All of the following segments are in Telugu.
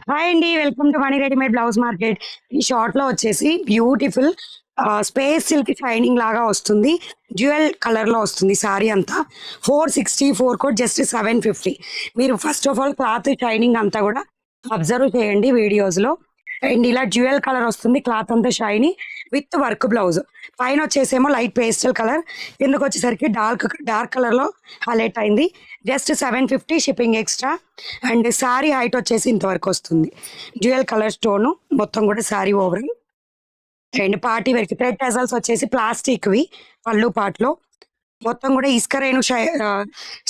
హాయ్ అండి. Welcome to money readymade blouse market. ఈ షార్ట్‌లో వచ్చేసి బ్యూటిఫుల్ స్పేస్ సిల్క్ షైనింగ్ లాగా వస్తుంది. డ్యూయల్ కలర్‌లో వస్తుంది సారీ అంతా. 464 కోట్ జస్ట్ 750. మీరు first of all cloth shining అంతా కూడా అబ్జర్వ్ చేయండి వీడియోస్‌లో. అండ్ ఇలా డ్యూయల్ కలర్ వస్తుంది. క్లాత్ అంతా షైనీ విత్ వర్క్ బ్లౌజ్. పైన వచ్చేసేమో లైట్ పేస్టల్ కలర్, కిందకి వచ్చేసరికి డార్క్ కలర్‌లో హైలైట్ అయింది. Just 750 shipping extra. And sari height వచ్చేసి ఇంతవరకు వస్తుంది. డ్యూయల్ కలర్ స్టోను మొత్తం కూడా శారీ ఓవరాల్. అండ్ పార్టీ వేర్‌కి థ్రెడ్ టజల్స్ వచ్చేసి ప్లాస్టిక్‌వి పళ్ళు పార్ట్‌లో. మొత్తం కూడా ఇసుక రేణు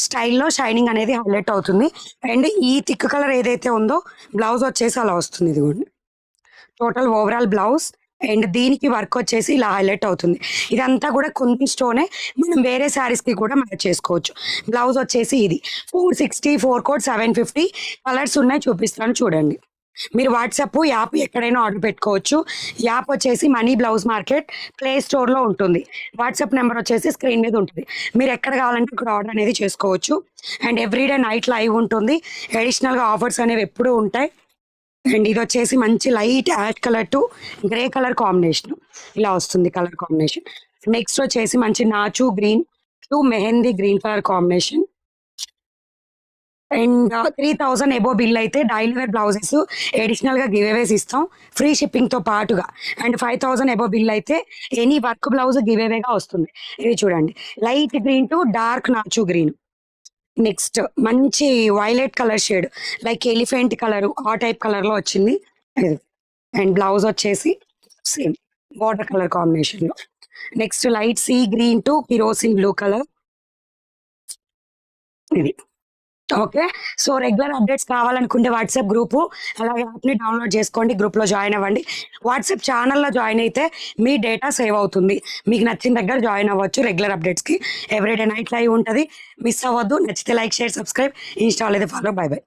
స్టైల్‌లో షైనింగ్ అనేది హైలైట్ అవుతుంది. అండ్ ఈ థిక్ కలర్ ఏదైతే ఉందో బ్లౌజ్ వచ్చేసి అలా వస్తుంది. ఇదిగోండి టోటల్ ఓవరాల్ బ్లౌజ్. అండ్ దీనికి వర్క్ వచ్చేసి ఇలా హైలైట్ అవుతుంది. ఇదంతా కూడా కుందన్ స్టోనే. మనం వేరే శారీస్‌కి కూడా మ్యాచ్ చేసుకోవచ్చు. బ్లౌజ్ వచ్చేసి ఇది 464 కోట్ 750. కలర్స్ ఉన్నాయి చూపిస్తాను చూడండి. మీరు వాట్సాప్ యాప్ ఎక్కడైనా ఆర్డర్ పెట్టుకోవచ్చు. యాప్ వచ్చేసి మనీ బ్లౌజ్ మార్కెట్ ప్లే స్టోర్‌లో ఉంటుంది. వాట్సాప్ నెంబర్ వచ్చేసి స్క్రీన్ మీద ఉంటుంది. మీరు ఎక్కడ కావాలంటే అక్కడ ఆర్డర్ అనేది చేసుకోవచ్చు. అండ్ ఎవ్రీడే నైట్ లైవ్ ఉంటుంది. అడిషనల్‌గా ఆఫర్స్ అనేవి ఎప్పుడూ ఉంటాయి. అండ్ ఇది వచ్చేసి మంచి light ash colour to grey colour combination ఇలా వస్తుంది కలర్ కాంబినేషన్. నెక్స్ట్ వచ్చేసి మంచి నాచు green to mehndi green colour combination. And 3000 above bill అయితే డైలీ వేర్ బ్లౌజెస్ అడిషనల్గా గివ్ అవేస్ ఇస్తాం ఫ్రీ షిప్పింగ్తో పాటుగా. అండ్ 5000 ఎబో బిల్ అయితే ఎనీ వర్క్ బ్లౌజ్ గివ్ అవేగా వస్తుంది. ఇది చూడండి లైట్ గ్రీన్ టు డార్క్ నాచు గ్రీన్. నెక్స్ట్ మంచి violet colour shade like elephant colour ఆ టైప్ కలర్లో వచ్చింది. ఇది అండ్ బ్లౌజ్ వచ్చేసి సేమ్ వాటర్ కలర్ కాంబినేషన్లో. Next light sea green to kerosene blue colour. ఇది ఓకే. సో రెగ్యులర్ అప్డేట్స్ కావాలనుకుంటే వాట్సాప్ గ్రూపు అలాగే యాప్ని డౌన్లోడ్ చేసుకోండి. గ్రూప్లో జాయిన్ అవ్వండి. వాట్సాప్ ఛానల్లో జాయిన్ అయితే మీ డేటా సేవ్ అవుతుంది. మీకు నచ్చిన దగ్గర జాయిన్ అవ్వచ్చు. రెగ్యులర్ అప్డేట్స్కి ఎవ్రీడే నైట్ లైవ్ ఉంటుంది. మిస్ అవ్వద్దు. నచ్చితే లైక్ షేర్ సబ్స్క్రైబ్. ఇన్స్టాల్ అయితే ఫాలో. By by.